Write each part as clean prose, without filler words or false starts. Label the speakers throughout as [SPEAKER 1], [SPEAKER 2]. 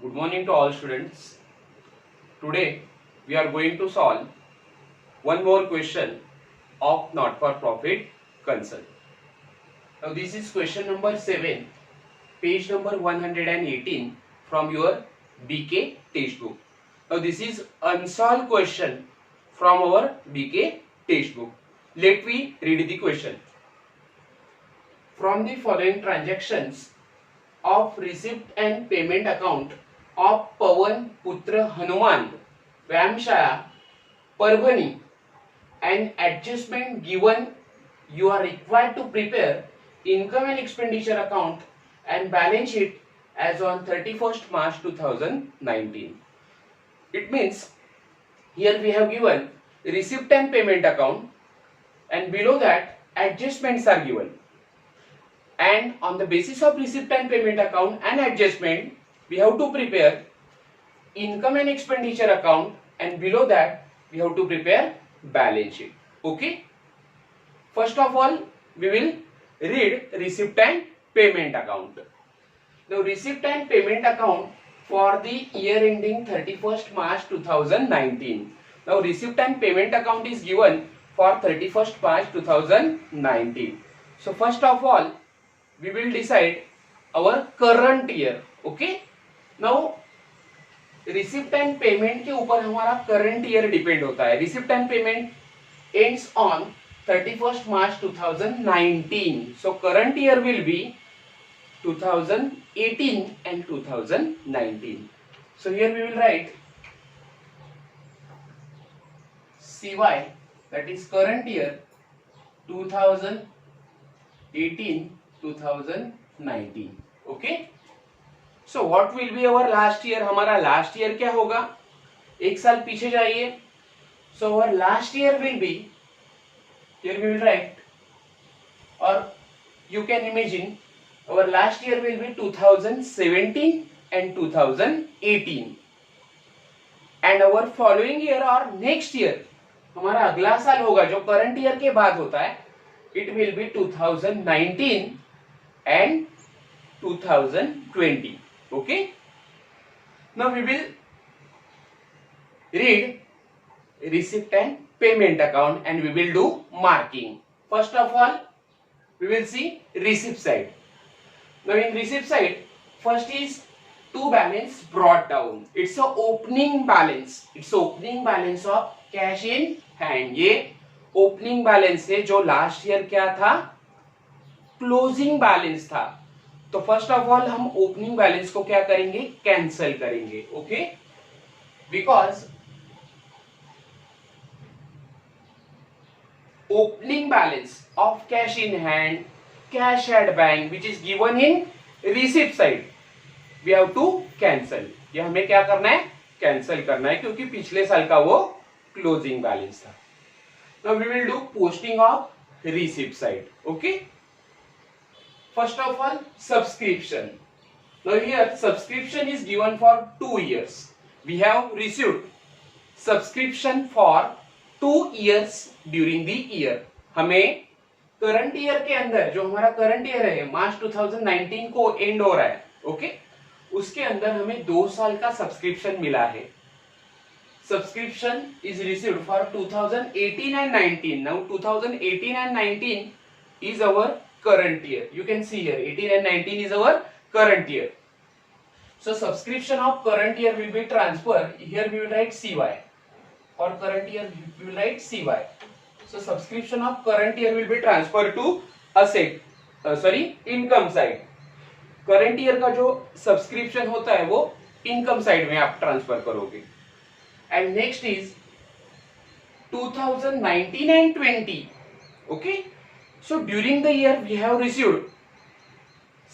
[SPEAKER 1] Good morning to all students. Today we are going to solve one more question of not-for-profit concern. Now this is question number 7, page number 118 from your BK textbook. Now this is unsolved question from our BK textbook. Let me read the question. From the following transactions of receipt and payment account of Pawan Putra Hanuman, Vyamshaya, Parbhani, an adjustment given, you are required to prepare income and expenditure account and balance sheet as on 31st March 2019. It means here we have given receipt and payment account and below that adjustments are given. And on the basis of receipt and payment account and adjustment, we have to prepare income and expenditure account, and below that we have to prepare balance sheet. Okay. First of all, we will read receipt and payment account. Now, receipt and payment account for the year ending 31st March 2019. Now, receipt and payment account is given for 31st March 2019. So, first of all, we will decide our current year. Okay. Now receipt and payment के ऊपर हमारा current year depend होता है. Receipt and payment ends on 31st March 2019. So current year will be 2018 and 2019. So here we will write CY, that is current year 2018 2019. Okay. So what will be our last year? हमारा last year क्या होगा? एक साल पीछे जाइए. So our last year will be, here we will write, or you can imagine our last year will be 2017 and 2018, and our following year or next year, हमारा अगला साल होगा जो current year के बाद होता है, it will be 2019 and 2020. Okay. Now we will read receipt and payment account and we will do marking. First of all, we will see receipt side. Now in receipt side, first is to balance brought down. It's a opening balance. It's opening balance of cash in hand. ये opening balance है जो last year क्या था? Closing balance था. तो first of all हम opening balance को क्या करेंगे? कैंसिल करेंगे. Okay. Because opening balance of cash in hand, cash at bank which is given in receipt side, we have to cancel. ये हमें क्या करना है? कैंसिल करना है क्योंकि पिछले साल का वो क्लोजिंग बैलेंस था. Now we will do posting of receipt side. Okay. First of all, subscription. Now here subscription is given for 2 years. We have received subscription for 2 years during the year. हमें current year के अंदर जो हमारा current year है मार्च 2019 को end हो रहा है, ओके, उसके अंदर हमें 2 साल का सब्सक्रिप्शन मिला है. Subscription is received for 2018 and 19. Now 2018 and 19 is our current year. You can see here 18 and 19 is our current year. So subscription of current year will be transferred. Here we will write CY. For current year we will write CY. So subscription of current year will be transferred to asset. Income side. Current year का जो subscription होता है वो income side में आप transfer करोगे. And next is 2019 and 20. Okay. So during the year we have received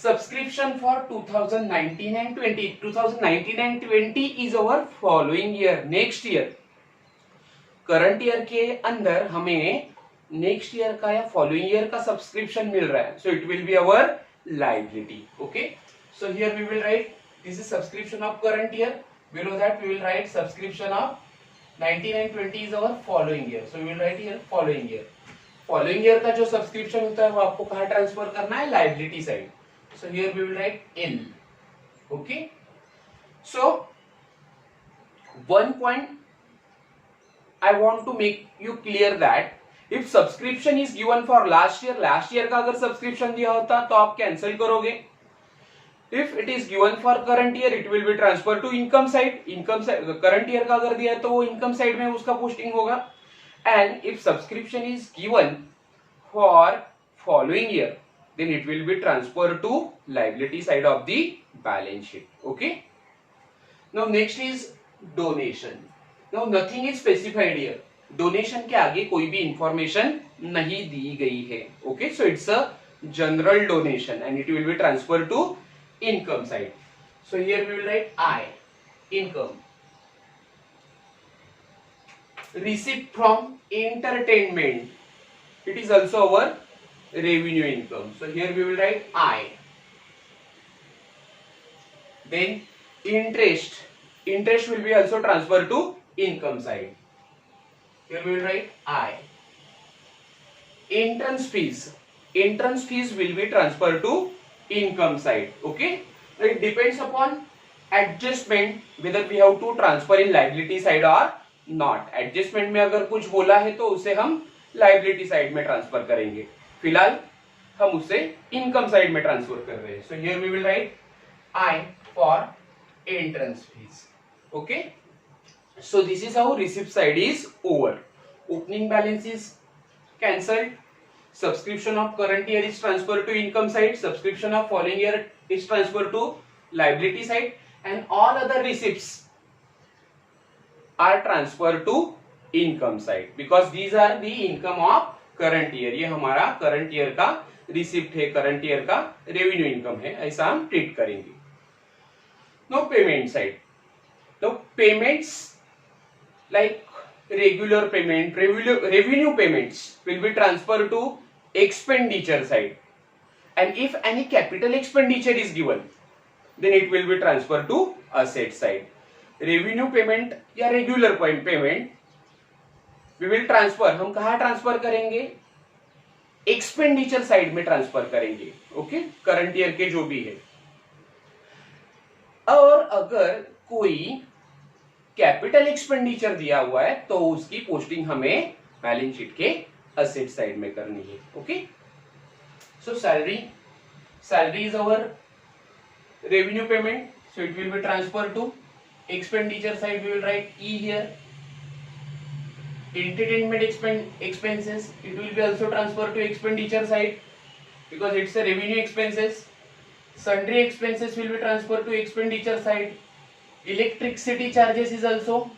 [SPEAKER 1] subscription for 2019 and 20. 2019 and 20 is our following year, next year. Current year के अंदर हमें next year का या following year का subscription मिल रहा है. So it will be our liability. Okay. So here we will write this is subscription of current year. Below that we will write subscription of 19 and 20 is our following year. So we will write here following year. Following year का जो subscription होता है वो आपको कहाँ transfer करना है? Liability side. So here we will write L. Okay. So one point I want to make you clear that if subscription is given for last year का अगर subscription दिया होता तो आप cancel करोगे. If it is given for current year, it will be transferred to income side. Income side current year का अगर दिया है तो वो income side में उसका posting होगा. And if subscription is given for following year, then it will be transferred to liability side of the balance sheet. Okay. Now next is donation. Now nothing is specified here. Donation के आगे कोई भी information नहीं दी गई है. Okay, so it's a general donation and it will be transferred to income side. So here we will write I, income. Receipt from entertainment. It is also our revenue income. So here we will write I. Then interest. Interest will be also transferred to income side. Here we will write I. Entrance fees. Entrance fees will be transferred to income side. Okay. It depends upon adjustment whether we have to transfer in liability side or not. Adjustment में अगर कुछ बोला है तो उसे हम liability side में transfer करेंगे. फिलहाल हम उसे income side में ट्रांसफर कर रहे हैं. So here we will write I for entrance fees. Okay. So this is how receipt side is over. Opening balance is cancelled. Subscription of current year is transferred to income side. Subscription of following year is transferred to liability side, and all other receipts are transferred to income side because these are the income of current year. ये हमारा current year का receipt है, current year का revenue income है, ऐसा हम treat करेंगे. Now payment side. Now payments like regular payment, revenue payments will be transferred to expenditure side, and if any capital expenditure is given, then it will be transferred to asset side. Revenue payment या regular payment we will transfer. हम कहाँ transfer करेंगे? Expenditure side में transfer करेंगे. Okay? Current year के जो भी है. और अगर कोई कैपिटल एक्सपेंडिचर दिया हुआ है तो उसकी पोस्टिंग हमें बैलेंस शीट के असेट साइड में करनी है. Okay. So salary is our revenue payment, so it will be transfer to expenditure side. We will write E here. Entertainment expenses, it will be also transferred to expenditure side because it's a revenue expenses. Sundry expenses will be transferred to expenditure side. Electricity charges is also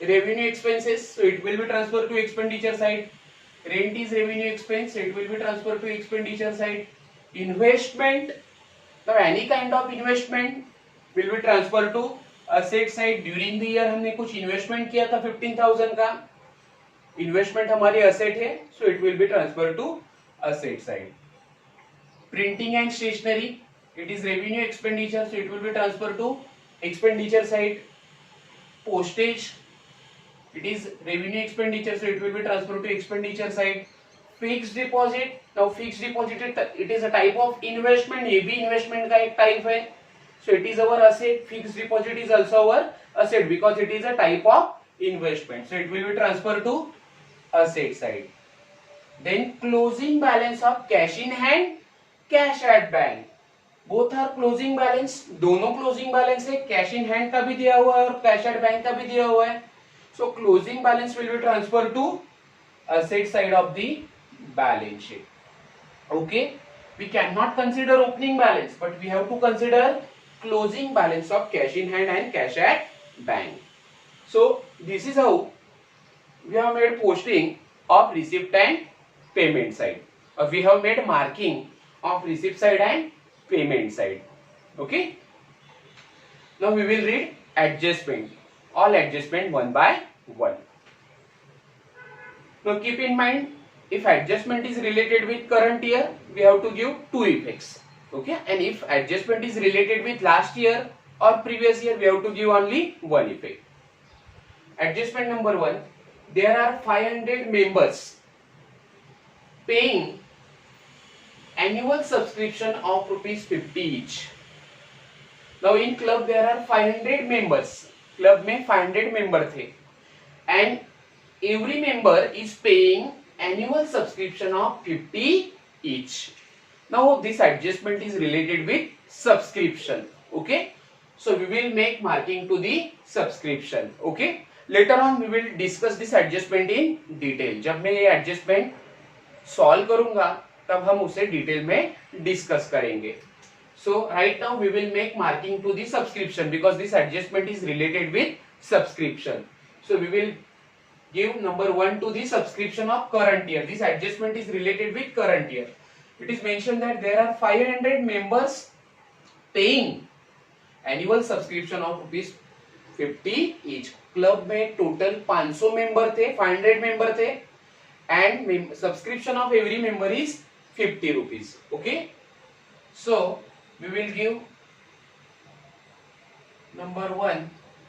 [SPEAKER 1] revenue expenses, so it will be transferred to expenditure side. Rent is revenue expense, so it will be transferred to expenditure side. Investment, now any kind of investment will be transferred to asset side. During the year हमने कुछ investment किया था 15,000 का, investment हमारी asset है, so it will be transferred to asset side. Printing and stationery, it is revenue expenditure, so it will be transferred to expenditure side. Postage, it is revenue expenditure, so it will be transferred to expenditure side. Fixed deposit, now fixed deposit it is a type of investment, ये भी investment का एक type है, so it is our asset. Fixed deposit is also our asset because it is a type of investment, so it will be transferred to asset side. Then closing balance of cash in hand, cash at bank. Both are closing balance, दोनों closing balance है. Cash in hand का भी दिया हुआ है और cash at bank का भी दिया हुआ है. So closing balance will be transfer to asset side of the balance sheet. Okay. We can not consider opening balance but we have to consider closing balance of cash in hand and cash at bank. So this is how we have made posting of receipt and payment side, और we have made marking of receipt side and payment side. Okay. Now we will read adjustment, all adjustment one by one. Now keep in mind, if adjustment is related with current year, we have to give two effects. Okay. And if adjustment is related with last year or previous year, we have to give only one effect. Adjustment number one, there are 500 members paying annual subscription of rupees 50 each. Now in club there are 500 members, club में 500 member थे, and every member is paying annual subscription of 50 each. Now this adjustment is related with subscription. Okay, so we will make marking to the subscription. Okay, later on we will discuss this adjustment in detail. जब मैं ये adjustment solve करूंगा तब हम उसे detail में discuss करेंगे. So right now we will make marking to the subscription because this adjustment is related with subscription. So we will give number 1 to the subscription of current year. This adjustment is related with current year. It is mentioned that there are 500 members paying annual subscription of ₹50 each. Club में total 500 member थे, 500 member थे, and subscription of every member is ₹50. Okay, so we will give number 1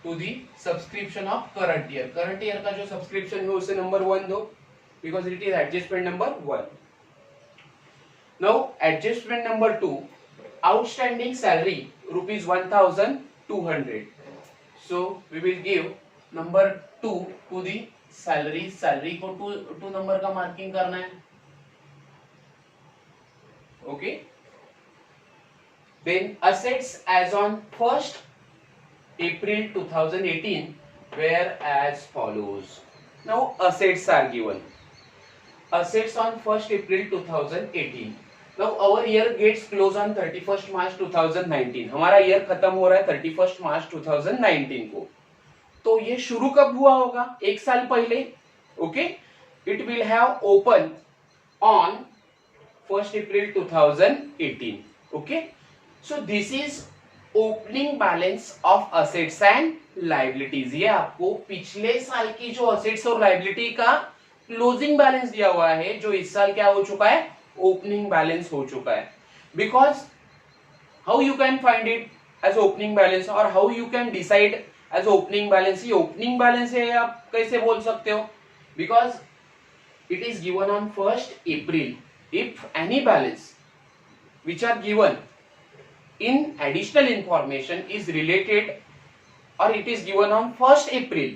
[SPEAKER 1] to the subscription of current year. current year का जो subscription है उसे number 1 दो because it is adjustment number 1. Now adjustment number 2, outstanding salary ₹1,200. So we will give number 2 to the salary. salary को 2 number का marking करना है. Okay, then assets as on 1st April 2018 were as follows. Now assets are given. Assets on 1st April 2018. Now our year gets close on 31st March 2019. हमारा year खत्म हो रहा है 31st March 2019 को. तो ये शुरू कब हुआ होगा? एक साल पहले. Okay, it will have open on 1st April 2018. Okay, so this is opening balance of assets and liabilities. ये आपको पिछले साल की जो असेट्स और लायबिलिटी का क्लोजिंग बैलेंस दिया हुआ है, जो इस साल क्या हो चुका है? ओपनिंग बैलेंस हो चुका है. Because how you can find it as opening balance और how you can decide as opening balance? ये ओपनिंग बैलेंस है आप कैसे बोल सकते हो? Because it is given on 1st April. If any balance which are given in additional information is related or it is given on 1st April,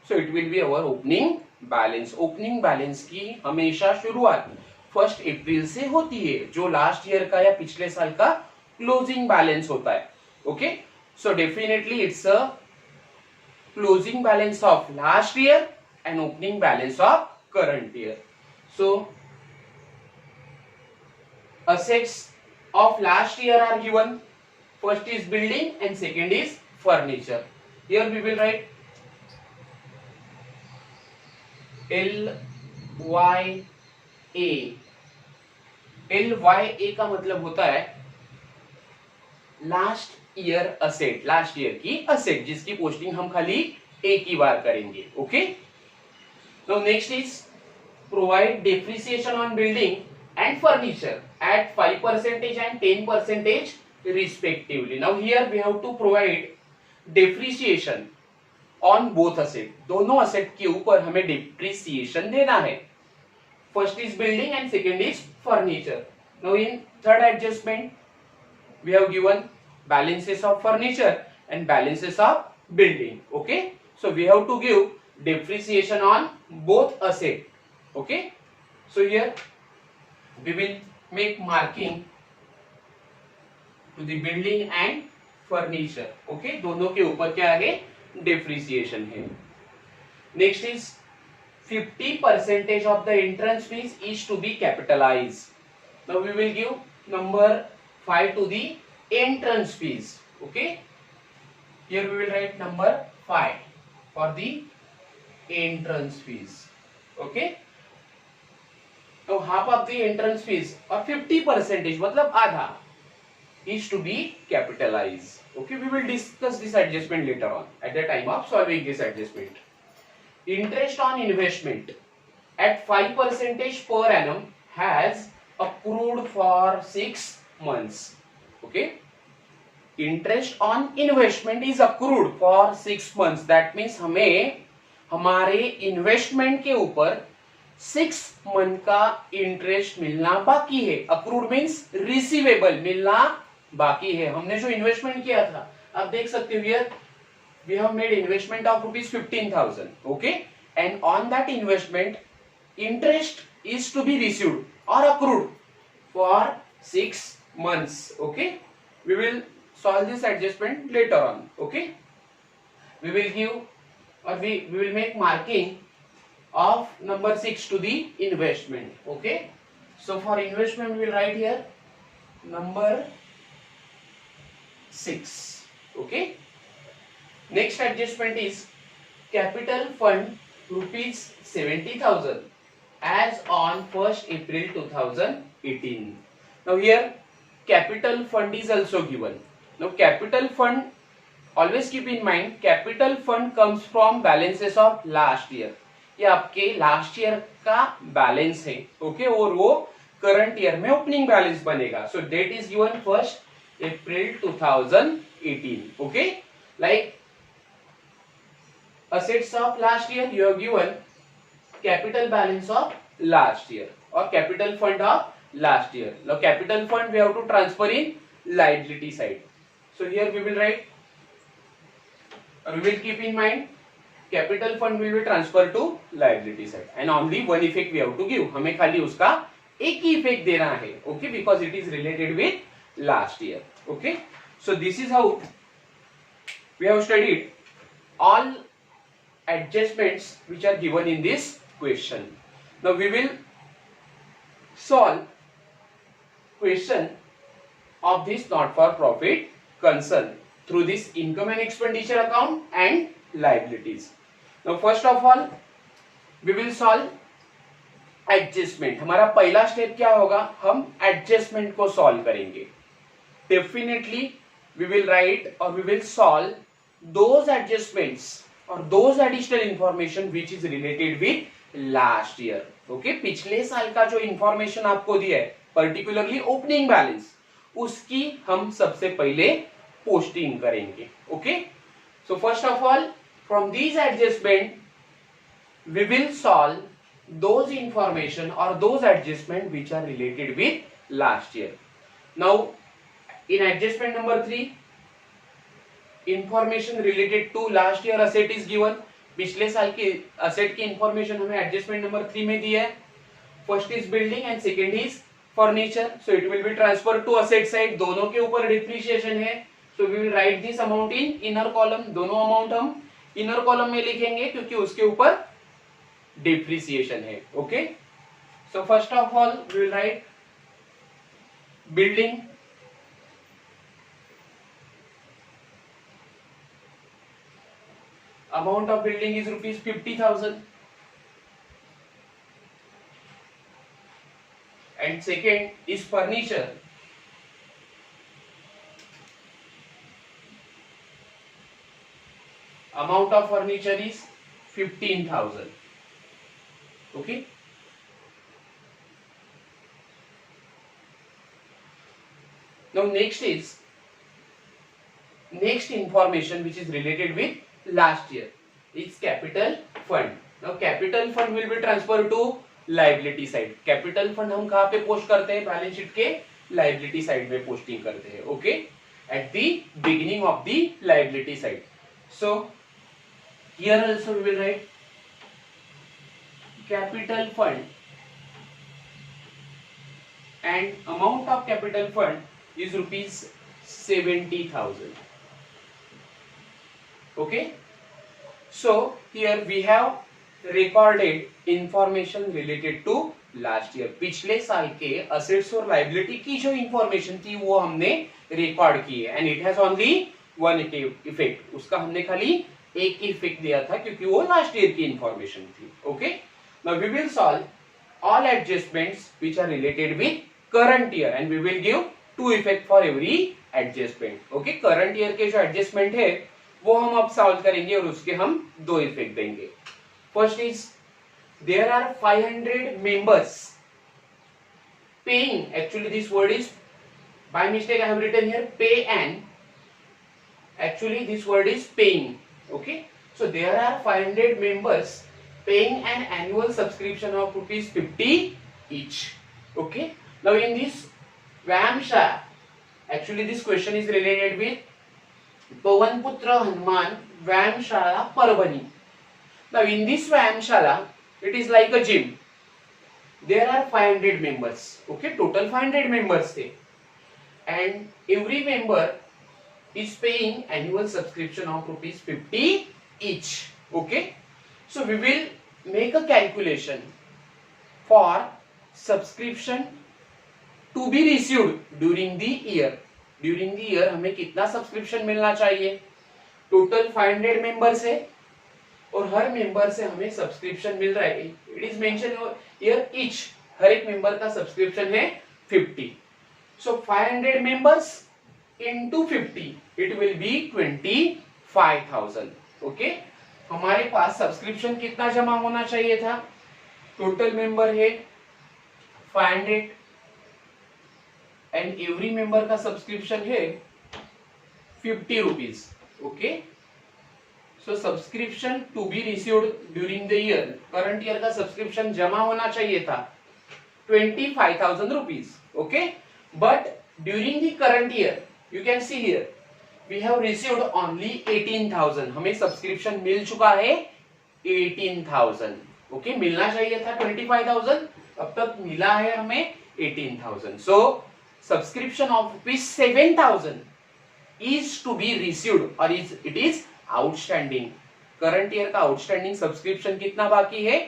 [SPEAKER 1] so it will be our opening balance. opening balance की हमेशा शुरुआत 1st April से होती है, जो last year का या पिछले साल का क्लोजिंग बैलेंस होता है. Okay, so definitely it's a closing balance of last year and opening balance of current year. So assets of last year are given. First is building and second is furniture. Here we will write LYA. LYA का मतलब होता है last year asset, last year की asset जिसकी posting हम खाली एक ही बार करेंगे. Okay, now next is provide depreciation on building and furniture at 5% and 10% respectively. Now here we have to provide depreciation on both asset. दोनों asset के ऊपर हमें depreciation देना है. First is building and second is furniture. Now in third adjustment we have given balances of furniture and balances of building. Okay, so we have to give depreciation on both asset. Okay, so here we will make marking to the building and furniture. Okay, दोनों के ऊपर क्या है? Depreciation है. Next is 50% of the entrance fees is to be capitalized. Now we will give number 5 to the entrance fees. Okay, here we will write number 5 for the entrance fees. Okay, तो half of the entrance fees or 50% मतलब आधा is to be capitalized. Okay, we will discuss this adjustment later on at the time of solving this adjustment. Interest on investment at 5% per annum has accrued for 6 months. Okay, interest on investment is accrued for 6 months. That means हमें हमारे investment के ऊपर 6 month का interest मिलना बाकी है. Accrued means receivable, मिलना बाकी है. हमने जो इन्वेस्टमेंट किया था आप देख सकते हो here we have made investment of rupees 15,000. Okay, and on that investment interest is to be received or accrued for 6 months. Okay, we will solve this adjustment later on. Okay, we will give or we will make marking of number 6 to the investment. Okay, so for investment we will write here number 6. Okay, next adjustment is capital fund rupees 70,000 as on 1st April 2018. Now here capital fund is also given. Now capital fund, always keep in mind capital fund comes from balances of last year. ये आपके last year का balance है. Okay, और वो current year में opening balance बनेगा. So date is given 1st April 2018. Okay, like assets of last year you have given capital balance of last year or capital fund of last year. Now capital fund we have to transfer in liability side. So here we will write or we will keep in mind capital fund will be transferred to liability side and only one effect we have to give. हमें खाली उसका एक ही effect देना है. Okay, because it is related with last year. Okay, so this is how we have studied all adjustments which are given in this question. Now we will solve question of this not for profit concern through this income and expenditure account and liabilities. Now first of all we will solve adjustment. हमारा पहला step क्या होगा, हम adjustment को solve करेंगे. Definitely we will write or we will solve those adjustments or those additional information which is related with last year. Okay, पिछले साल का जो information आपको दिया है particularly opening balance, उसकी हम सबसे पहले posting करेंगे. Okay, so first of all from these adjustment we will solve those information or those adjustment which are related with last year. Now in adjustment number 3 information related to last year asset is given. पिछले साल की asset की information हमें adjustment number 3 में दी है. First is building and second is furniture. So it will be transfer to asset side. दोनों के ऊपर डिप्रिसिएशन है. So we will write this amount in inner column. दोनों अमाउंट हम इनर कॉलम में लिखेंगे क्योंकि उसके ऊपर डिप्रिसिएशन है. Okay, so first of all we will write building. Amount of building is rupees 50,000 and second is furniture. Amount of furniture is 15,000. Okay, now next information which is related with last year is capital fund. Now capital fund will be transferred to liability side. capital fund हम कहाँ पे post करते हैं, balance sheet के liability side में posting करते हैं. Okay, at the beginning of the liability side. So here also we will write capital fund and amount of capital fund is rupees 70,000. Okay, so here we have recorded information related to last year. पिछले साल के assets और liability की जो information थी वो हमने record की है and it has only one effect. उसका हमने खाली एक ही effect दिया था क्योंकि वो last year की information थी. Okay, now we will solve all adjustments which are related with current year and we will give two effect for every adjustment. Okay, current year के जो adjustment है वो हम अब सॉल्व करेंगे और उसके हम दो इफेक्ट देंगे. First is there are 500 members paying. Actually this word is by mistake I have written here pay and. Actually this word is paying. Okay, so there are 500 members paying an annual subscription of rupees 50 each. Okay, now in this VAMSHA, actually this question is related with Pawanputra Hanuman Vyayamshala Parvani. Now in this Vyayamshala, it is like a gym. There are 500 members. Okay, total 500 members there. And every member is paying annual subscription of rupees 50 each. Okay, so we will make a calculation for subscription to be received during the year. During the year हमें कितना subscription मिलना चाहिए? Total 500 members है और हर member से हमें subscription मिल रहा है. It is mention here each, हर एक मेंबर का सब्सक्रिप्शन है 50. So 500 members into 50 it will be 25,000. Okay, हमारे पास सब्सक्रिप्शन कितना जमा होना चाहिए था? टोटल मेंबर है 500 एंड एवरी मेंबर का सब्सक्रिप्शन है 50 rupees. Okay, so subscription to be received during the year, current year का सब्सक्रिप्शन जमा होना चाहिए था 25,000 rupees. Okay, but during the current year you can see here we have received only 18,000. हमें subscription मिल चुका है 18,000. ओके, मिलना चाहिए था 25,000, अब तक मिला है हमें 18,000. So subscription of ₹7,000 is to be received or it is outstanding. Current year का आउटस्टैंडिंग सब्सक्रिप्शन कितना बाकी है?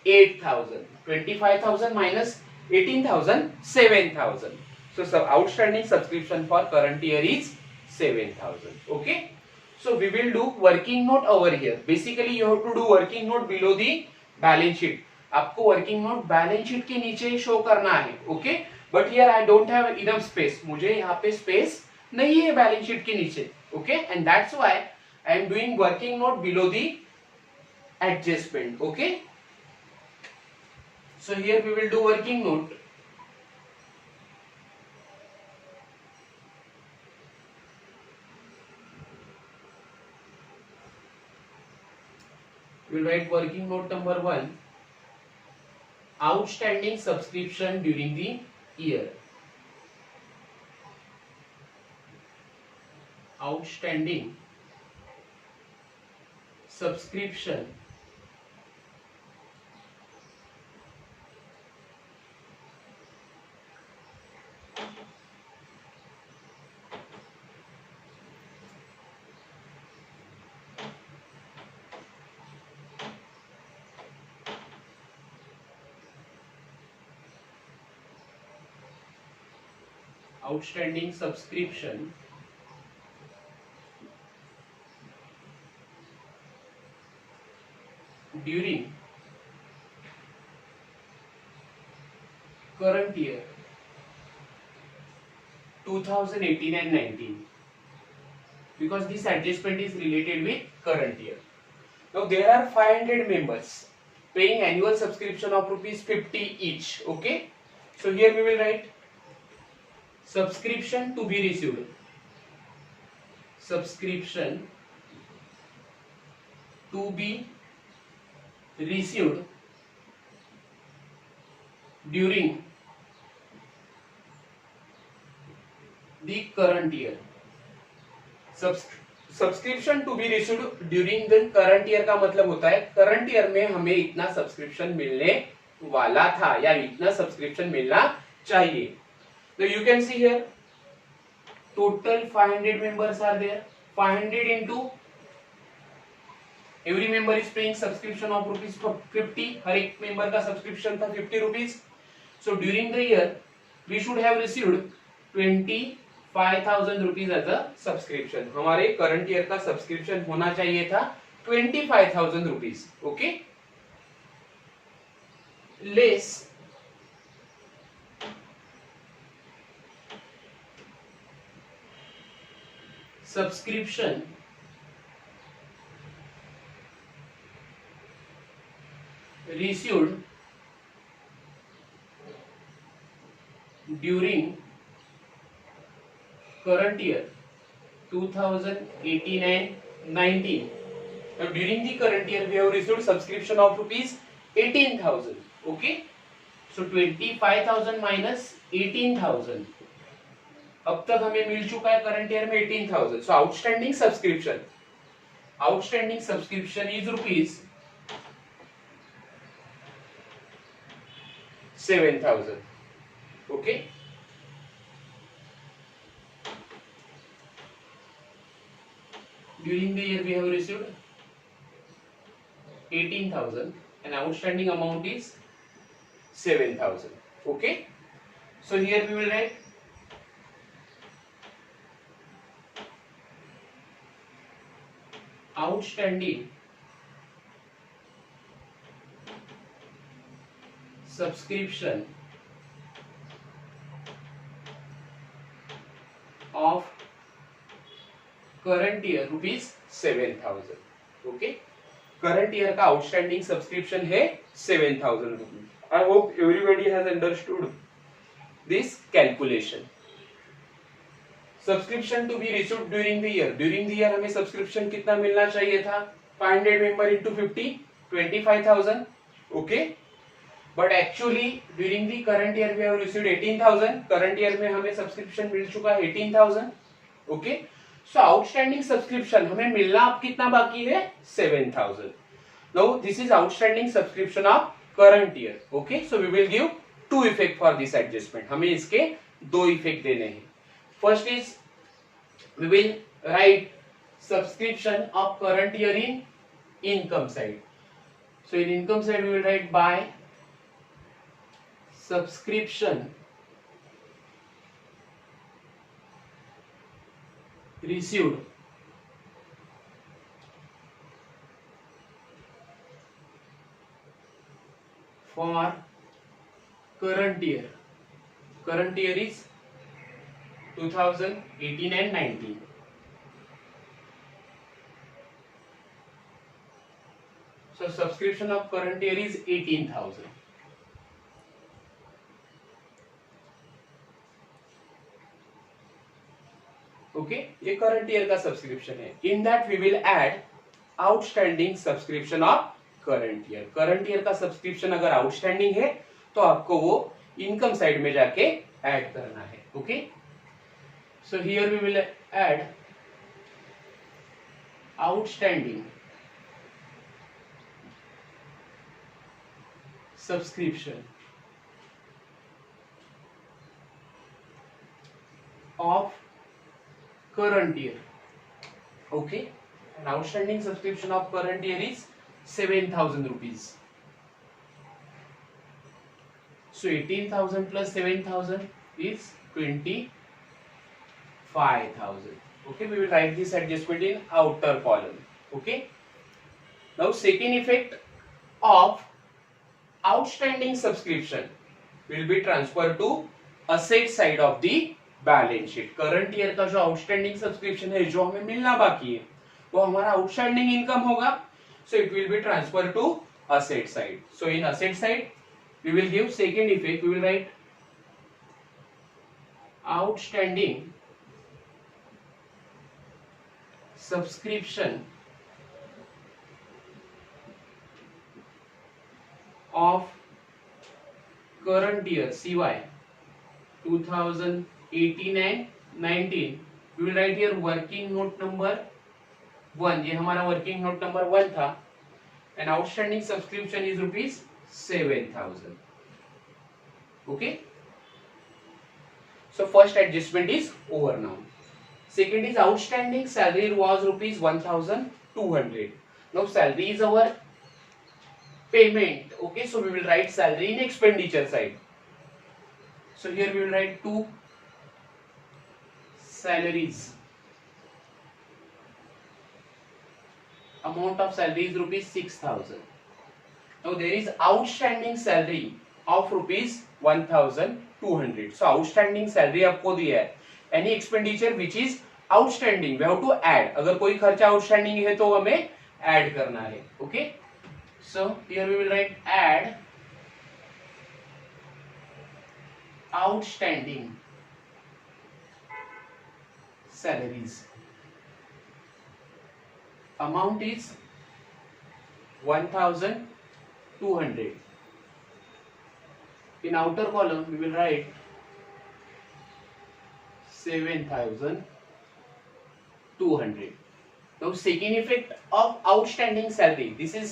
[SPEAKER 1] 8,000. 25,000 minus 18,000, 7,000. So outstanding subscription for current year is 7,000. Okay, so we will do working note over here. Basically you have to do working note below the balance sheet. आपको working note balance sheet के नीचे show करना है. Okay, but here I don't have enough space, मुझे यहाँ पे space नहीं है बैलेंस शीट के नीचे. Okay, and that's why I am doing working note below the adjustment. Okay, so here we will do working note. We'll write working note number 1, outstanding subscription during the year. Outstanding subscription outstanding subscription during current year 2018 and 19, because this adjustment is related with current year. Now there are 500 members paying annual subscription of ₹50 each. Okay, so here we will write subscription to be received. Subscription to be received during the current year. Subscription to be received during the current year का मतलब होता है current year में हमें इतना subscription मिलने वाला था या इतना सब्सक्रिप्शन मिलना चाहिए. So you can see here total 500 members are there. 500 into every member is paying subscription of ₹50. हर एक मेंबर का सब्सक्रिप्शन था 50 rupees. So during the year we should have received 25,000 rupees as a subscription. हमारे current year का subscription होना चाहिए था 25,000 rupees. Okay, less subscription received during current year 2018 and 19. Now during the current year we have received subscription of ₹18,000. Okay, so 25,000 minus 18,000 अब तक हमें मिल चुका है करंट ईयर में 18,000. So outstanding subscription is rupees 7,000. Okay, during the year we have received 18,000 and outstanding amount is 7,000. Okay, so here we will write outstanding subscription of current year rupees 7,000. Okay, current year का outstanding subscription है 7,000 rupees. I hope everybody has understood this calculation. Subscription to be received during the year. During the year हमें subscription कितना मिलना चाहिए था? 500 member into 50, 25,000. Okay, but actually during the current year we have received 18,000. Current year में हमें subscription मिल चुका है 18,000. Okay, सो outstanding subscription हमें मिलना अब कितना बाकी है? 7,000. Now this is outstanding subscription of current year. Okay, so we will give to effect for this adjustment. हमें इसके दो इफेक्ट देने हैं. First is we will write subscription of current year in income side. So in income side we will write by subscription received for current year. Current year is 2018 and 19. So subscription of current year is 18,000. Okay, ये current year का subscription है. In that we will add outstanding subscription of current year. Current year का subscription अगर outstanding है तो आपको वो income side में जाके ऐड करना है. Okay, so here we will add outstanding subscription of current year. Okay, and outstanding subscription of current year is 7,000 rupees. So 18,000 plus 7,000 is 25,000. Okay, we will write this adjustment in outer column. Okay, now second effect of outstanding subscription will be transferred to asset side of the balance sheet. Current year का जो outstanding subscription है जो हमें मिलना बाकी है वो हमारा आउटस्टैंडिंग इनकम होगा. So it will be transfer to asset side. So in asset side we will give second effect. We will write outstanding subscription of current year CY 2018 and 19. we will write here working note number 1. ये हमारा working note number 1 था. and outstanding subscription is rupees 7,000. okay, so first adjustment is over now. second is outstanding salary was rupees 1,200. now salary is our payment. okay, so we will write salary in expenditure side. so here we will write two salaries. amount of salary is rupees 6,000. now there is outstanding salary of rupees 1,200. so outstanding salary आपको दिया है. any expenditure which is outstanding we have to add. अगर कोई खर्चा outstanding है तो हमें add करना है. okay, so here we will write add outstanding salaries. amount is 1,200. in outer column we will write 7,200. Now second effect of outstanding salary, this is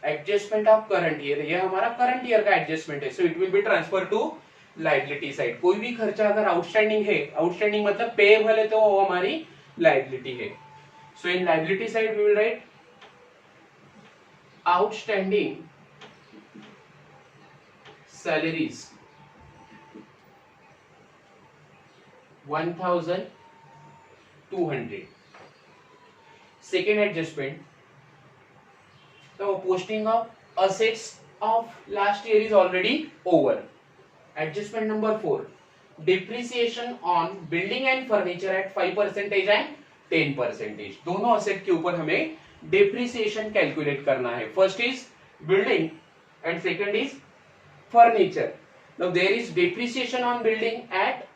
[SPEAKER 1] adjustment of current year, ये हमारा current year का adjustment है, so it will be transfer to liability side. कोई भी खर्चा अगर outstanding है, outstanding मतलब पेएबल है, तो वो हमारी लायबिलिटी है. So in liability side we will write outstanding salaries 1,200. Second adjustment, the posting of assets of last year is already over. Adjustment number 4, depreciation on building and furniture at 5% and 10%. दोनों asset के ऊपर हमें depreciation calculate करना है. First is building and second is furniture. Now there is depreciation on building at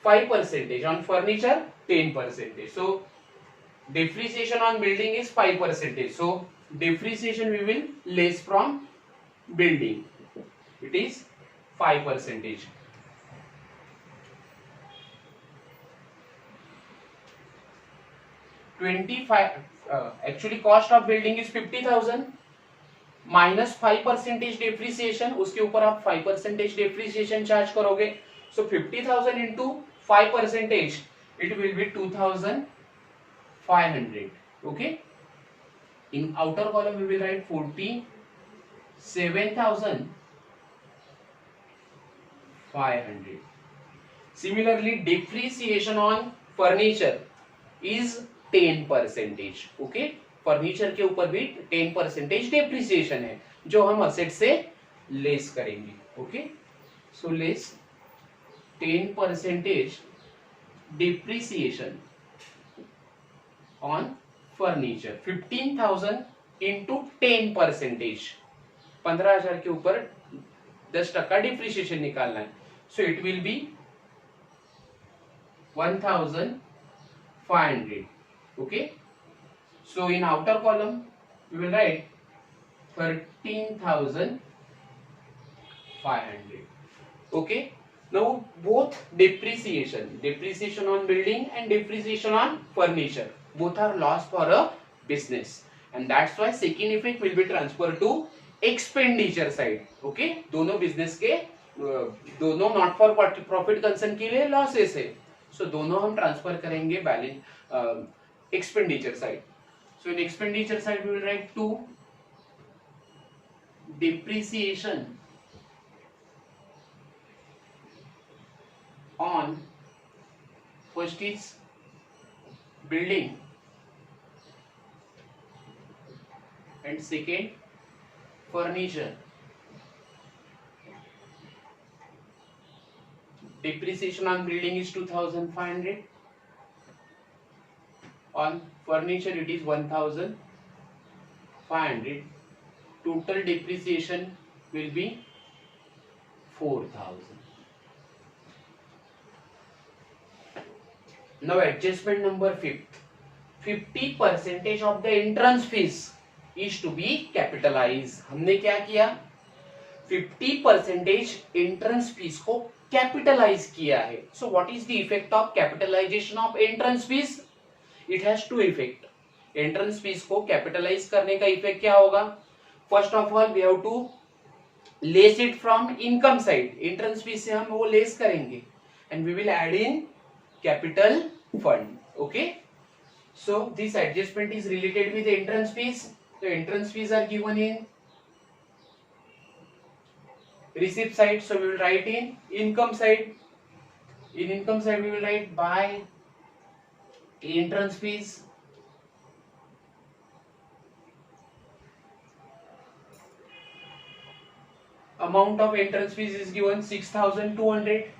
[SPEAKER 1] 5%, on furniture 10%. So depreciation on building is 5%. So depreciation we will less from building. It is 5%. Actually cost of building is 50,000 minus 5% depreciation. उसके ऊपर आप 5% depreciation charge करोगे. So 50,000 into 5%, it will be 2,500. Okay. In outer column we will write 47,500. Similarly, depreciation on furniture is 10%. Okay. Furniture के ऊपर भी 10% depreciation है, जो हम असेट से लेस करेंगे. Okay. So less 10% depreciation on furniture. 15,000 into 10%, 15,000 के ऊपर 10% डिप्रिसिएशन निकालना है. So it will be 1,500. Okay. So in outer column we will write 13,500. Okay. Now both depreciation on building and depreciation on furniture, both are loss for a business, and that's why second effect will be transferred to expenditure side. Okay. दोनों business के दोनों not for profit concern के लिए losses है, so दोनों हम transfer करेंगे balance expenditure side. So in expenditure side we will write 2 depreciation on first is building and second furniture. Depreciation on building is 2,500, on furniture it is 1,500. Total depreciation will be 4,000. Now adjustment number 5th, 50% of the entrance fees is to be capitalized. हमने क्या किया, 50% entrance fees को capitalize किया है. So what is the effect of capitalization of entrance fees? It has two effect. Entrance fees को capitalize करने का effect क्या होगा? First of all we have to less it from income side. Entrance fees से हम वो less करेंगे and we will add in capital fund. Okay. So this adjustment is related with entrance fees. The entrance fees are given in receipt side, so we will write in income side. In income side we will write by entrance fees amount of entrance fees is given 6,200.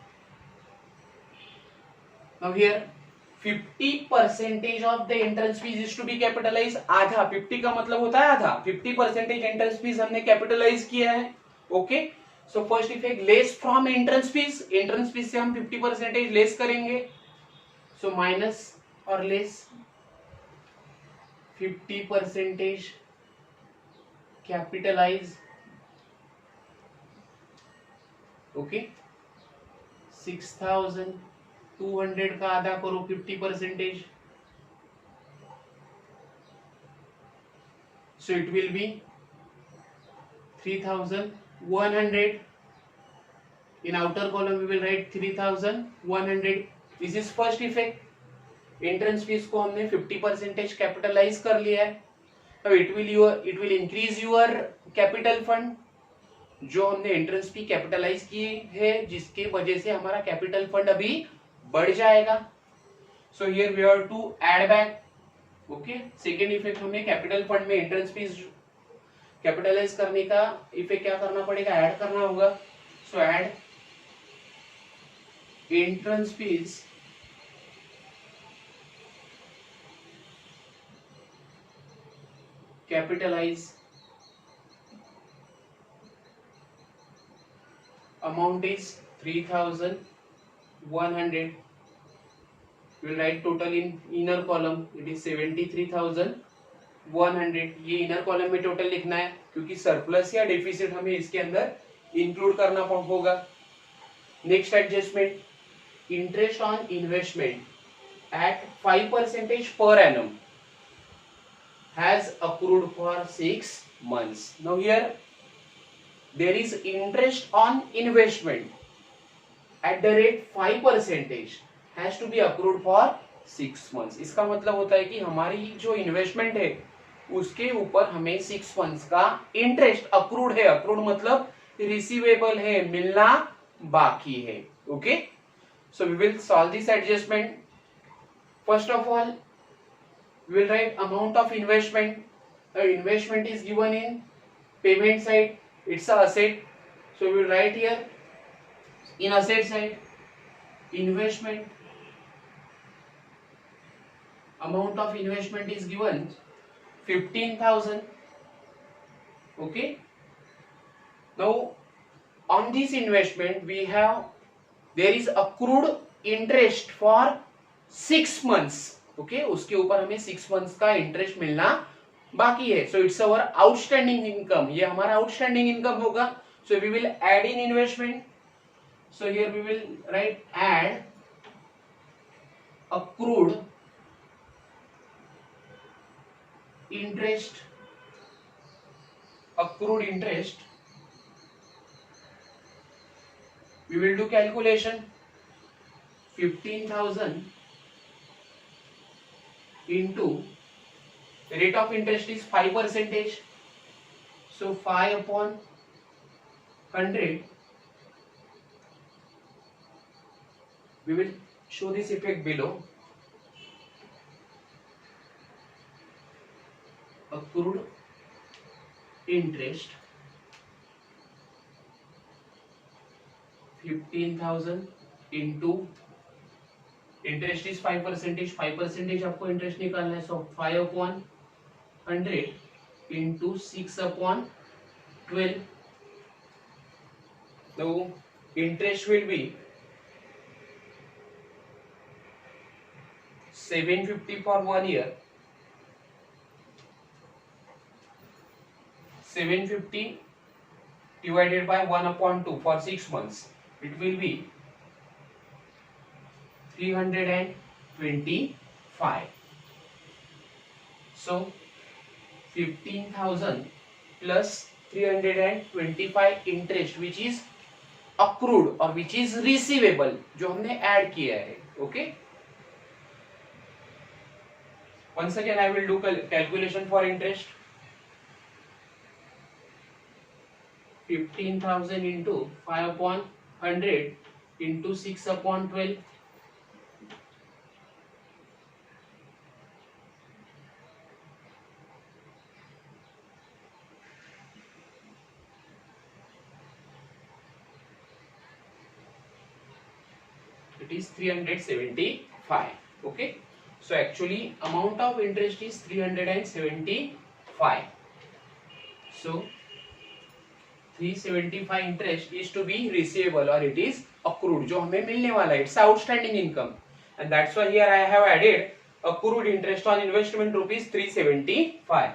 [SPEAKER 1] Now here 50% of the entrance fees is to be capitalized. आधा 50 का मतलब होता है आधा, 50% entrance fees हमने capitalize किया है. Okay. So first effect less from entrance fees. Entrance fees से हम 50% less करेंगे. So minus or less 50% capitalize. Okay. 6,000 200 का आधा करो 50%, so it will be 3100. In outer column we will write 3100. This is first effect. Entrance fees को हमने 50% capitalise कर लिया है. अब it will increase your capital fund. जो हमने एंट्रेंस फी कैपिटलाइज की है जिसके वजह से हमारा कैपिटल फंड अभी बढ़ जाएगा. So here we have to add back. Okay, second effect हमें कैपिटल फंड में एंट्रेंस फीस कैपिटलाइज करने का इफेक्ट क्या करना पड़ेगा, ऐड करना होगा. So add entrance fees capitalize amount is 3100. we will write total in inner column, it is 73,100. ये इनर कॉलम में टोटल लिखना है क्योंकि सरप्लस या डेफिसिट हमें इसके अंदर इंक्लूड करना होगा. Next adjustment, interest on investment at 5% per annum has accrued for 6 months. Now here there is interest on investment at the rate 5% has to be accrued for 6 months. इसका मतलब होता है कि हमारी जो इन्वेस्टमेंट है उसके ऊपर हमें 6 months का इंटरेस्ट अक्रूड है. अक्रूड मतलब रिसीवेबल है, मिलना बाकी है. Okay, so we will solve this adjustment. First of all we will write amount of investment. The investment is given in payment side, it's a asset, so we will write here in asset side investment amount of investment is given 15,000. okay, now on this investment we have there is accrued interest for 6 months. Okay, उसके ऊपर हमें 6 months का interest मिलना बाकी है. So it's our outstanding income. ये हमारा outstanding income होगा. So we will add in investment. So here we will write add accrued interest. Accrued interest we will do calculation. 15,000 into rate of interest is 5%, so 5 upon 100. We will show this effect below. Accrued interest 15,000 into interest is 5%. 5% आपको interest निकालना है. सो 5 upon 100 into 6 upon 12. Now interest will be 750 for 1 year. 750 divided by 1 upon 2 for 6 months. It will be 325. So 15,000 plus 325 interest which is accrued or which is receivable जो हमने add किया है. Okay, once again I will do calculation for interest. 15,000 into 5 upon 100 into 6 upon 12. It is 375. okay, so actually amount of interest is 375. so 375 interest is to be receivable or it is accrued जो हमें मिलने वाला है. It's outstanding income and that's why here I have added accrued interest on investment rupees 375.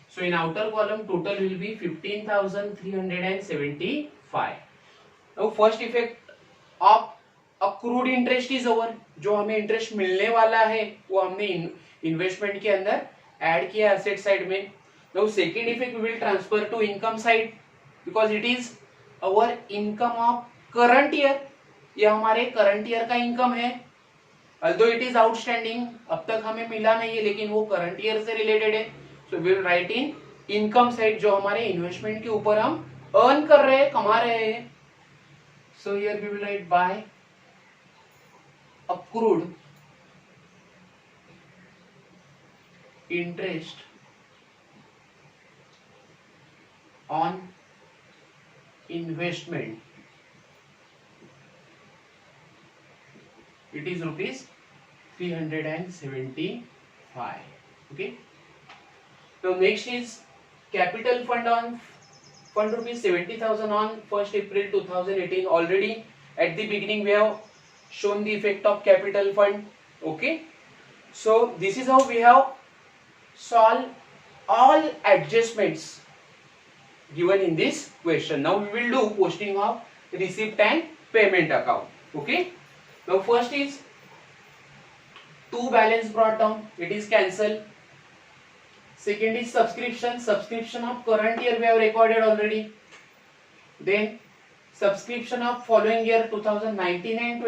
[SPEAKER 1] So in outer column total will be 15,375. Now first effect of accrued interest is over, जो हमें interest मिलने वाला है वो हमने investment के अंदर add किया एसेट साइड में. Now second effect we will transfer to income side because it is our income of current year. ये हमारे करंट ईयर का इनकम है. अल्दो इट इज आउटस्टैंडिंग, अब तक हमें मिला नहीं है लेकिन वो करंट ईयर से रिलेटेड है. So we will write in income side, जो हमारे इन्वेस्टमेंट के ऊपर हम अर्न कर रहे हैं, कमा रहे हैं. So here we will write by accrued interest on investment, it is rupees 375. Okay, so next is capital fund on fund rupees 70,000 on 1st April 2018. Already at the beginning we have shown the effect of capital fund. Okay, so this is how we have solved all adjustments given in this question. Now we will do posting of receipt and payment account. Okay, now first is two balance brought down, it is cancelled. Second is subscription of current year we have recorded already. Then subscription of following year 2019 and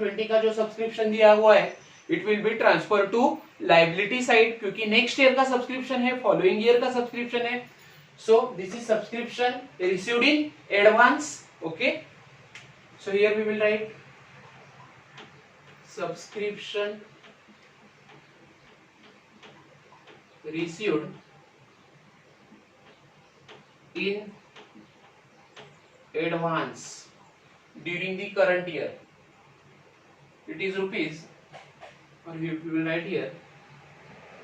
[SPEAKER 1] 20 का जो subscription दिया हुआ है it will be transfer to liability side, क्योंकि next year का subscription है, following year का subscription है. So this is subscription received in advance. Okay, so here we will write subscription received in advance during the current year, it is rupees, or we will write here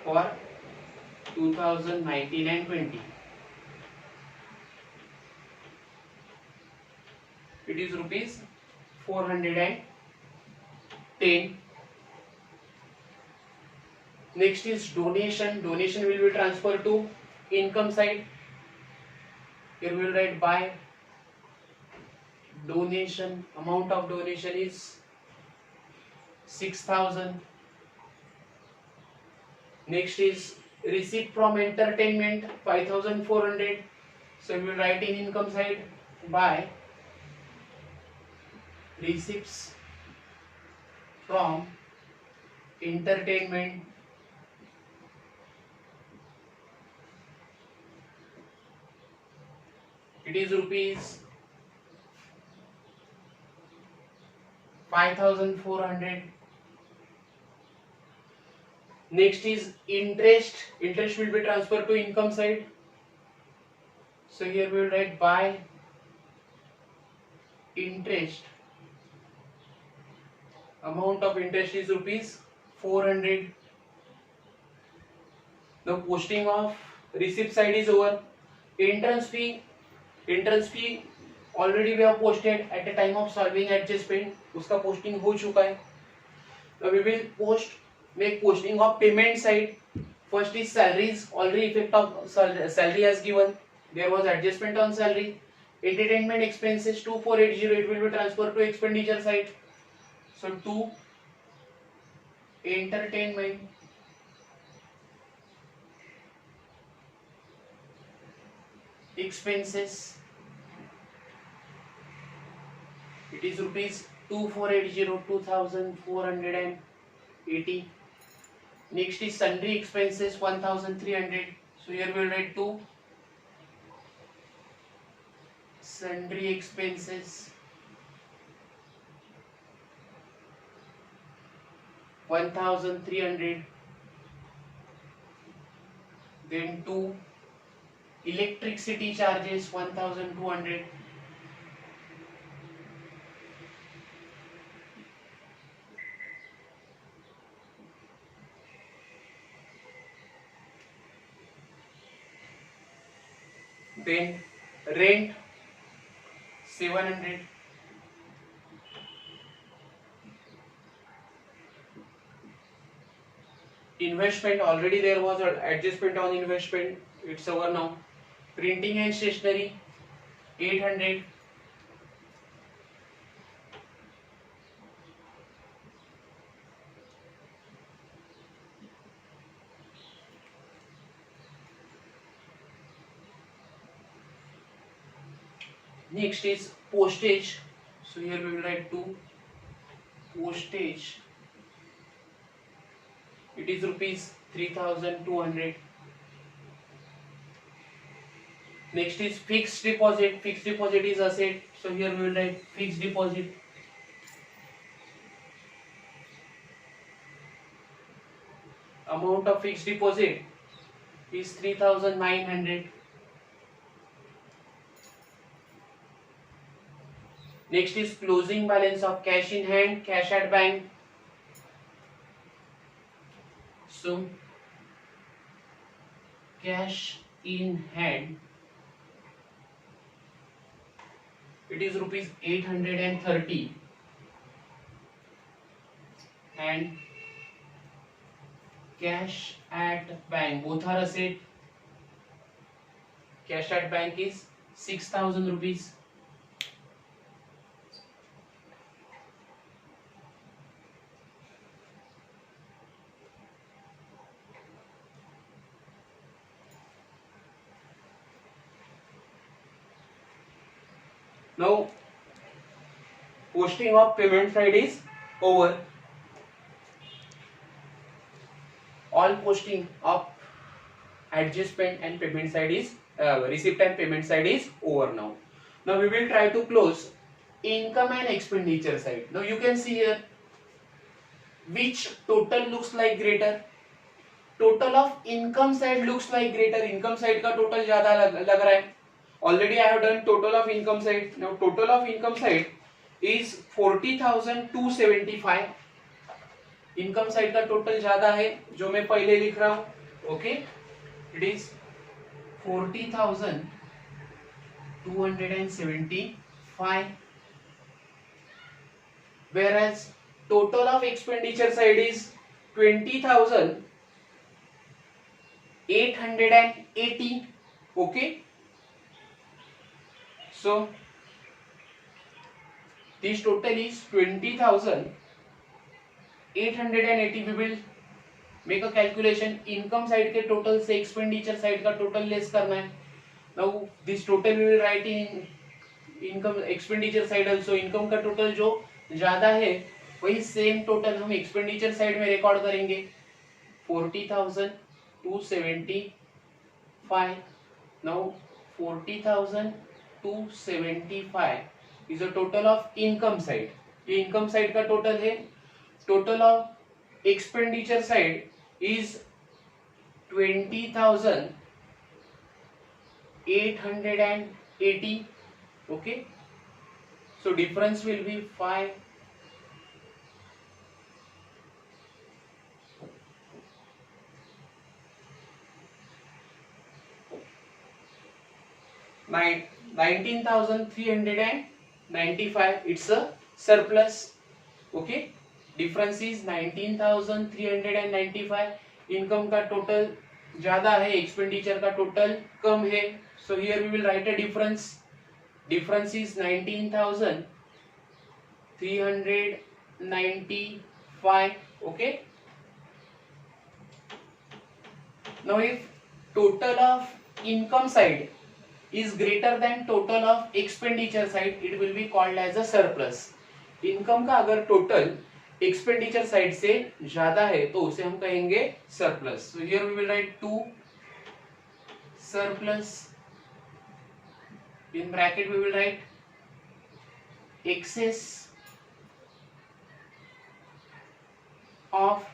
[SPEAKER 1] for 2019 and 20, it is rupees 410. Next is donation will be transferred to income side. Here we will write by donation, amount of donation is 6,000. Next is receipt from entertainment 5,400. So we will write in income side by receipts from entertainment it is rupees 5,400. Next is interest will be transferred to income side. So here we will write by interest, amount of interest is rupees 400. The posting of receipt side is over. Entrance fee already we have posted at the time of solving adjustment, उसका posting हो चुका है. Now we will make posting of payment side. First is salaries, already effect of salary as given, there was adjustment on salary. Entertainment expenses 2480, it will be transferred to expenditure side. So to entertainment expenses, it is rupees 2480. Next is sundry expenses 1300. So here we will write to sundry expenses 1300. Then to electricity charges 1200. Then rent 700. Investment, already there was an adjustment on investment, it's over now. Printing and stationery 800. Next is postage. So here we will write 2 postage. It is rupees 3,200. Next is fixed deposit. Fixed deposit is asset. So here we will write fixed deposit. Amount of fixed deposit is 3,900. Next is closing balance of cash in hand, cash at bank. So cash in hand, it is rupees 830, and cash at bank, both are asset. Cash at bank is 6,000 rupees. Now posting of payment side is over. All posting of adjustment and payment side is receipt and payment side is over now. Now we will try to close income and expenditure side. Now you can see here which total looks like greater. Total of income side looks like greater. Income side का total ज़्यादा लग रहा है. Already I have done total of income side. Now total of income side is 40,275. Income side का total ज्यादा है जो मैं पहले लिख रहा हूं. Okay, it is 40,275, whereas total of expenditure side is 20,880. okay, so this total is 20,880. We will make a calculation. Income side के टोटल से एक्सपेंडिचर साइड का टोटल लेस करना है. Now this total we will write in income expenditure side also. Income का total जो ज्यादा है वही सेम टोटल हम एक्सपेंडिचर साइड में रिकॉर्ड करेंगे. 40,275. Now 40,275 is a total of income side. ये इनकम साइड का टोटल है. Total of expenditure side is 20,880. okay, so difference will be 5. Nine 19,395. it's a surplus. okay, difference is 19,395. Income का total ज्यादा है, expenditure का total कम है. So here we will write a difference. Difference is 19,395. Okay, now if total of income side is greater than total of expenditure side, it will be called as a surplus. Income का अगर total expenditure side से ज्यादा है तो उसे हम कहेंगे surplus. So here we will write 2 surplus. In bracket we will write excess of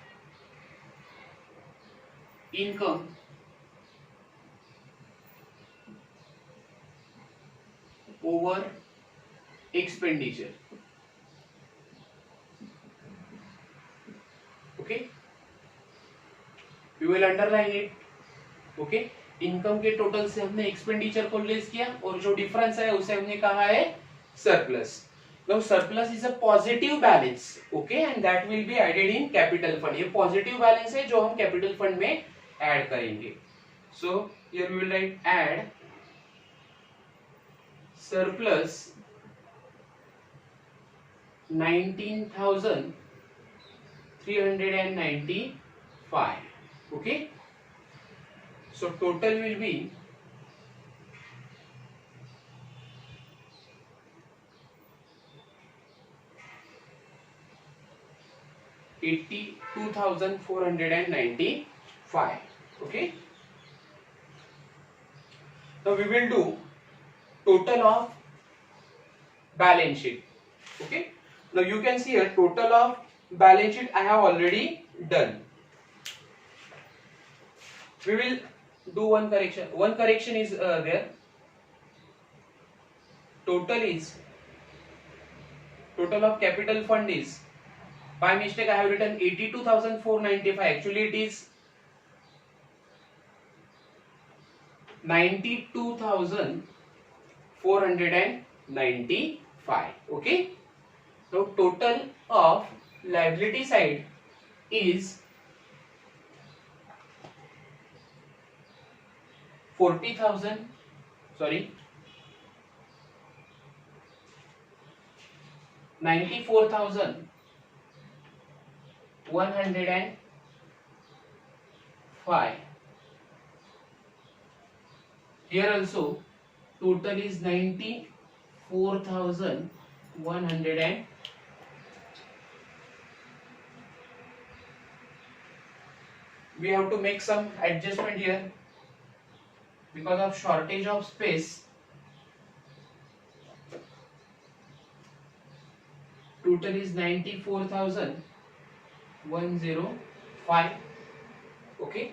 [SPEAKER 1] income over expenditure. okay, we will underline it. okay, income के टोटल से हमने एक्सपेंडिचर को लेस किया और जो डिफरेंस है उसे हमने कहा है surplus. Now surplus is a positive balance. Okay, and that will be added in capital fund. ये पॉजिटिव बैलेंस है जो हम कैपिटल फंड में ऐड करेंगे. So here we will write add surplus 19,395. okay, so total will be 82,495. Okay. Now we will do total of balance sheet. Okay. Now you can see here total of balance sheet I have already done. We will do one correction. One correction is there. Total of capital fund is, by mistake I have written 82,495. Actually it is 92,495. Okay. So total of liability side is 40,000. Sorry. 94,105. Here also total is 94,100. We have to make some adjustment here because of shortage of space. Total is 94,105. Okay.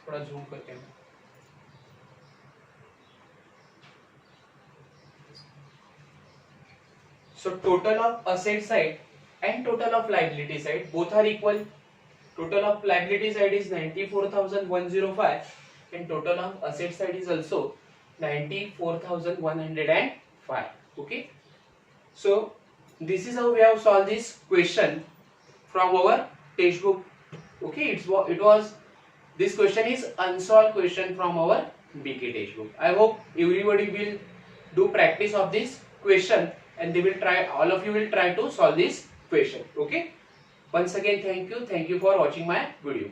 [SPEAKER 1] थोड़ा zoom करके हैं. So total of asset side and total of liability side both are equal. Total of liability side is 94,105 and total of asset side is also 94,105. Okay. So this is how we have solved this question from our textbook. Okay. It was this question is unsolved question from our BK textbook. I hope everybody will do practice of this question and they will try, all of you will try to solve this question. Okay. Once again, thank you for watching my video.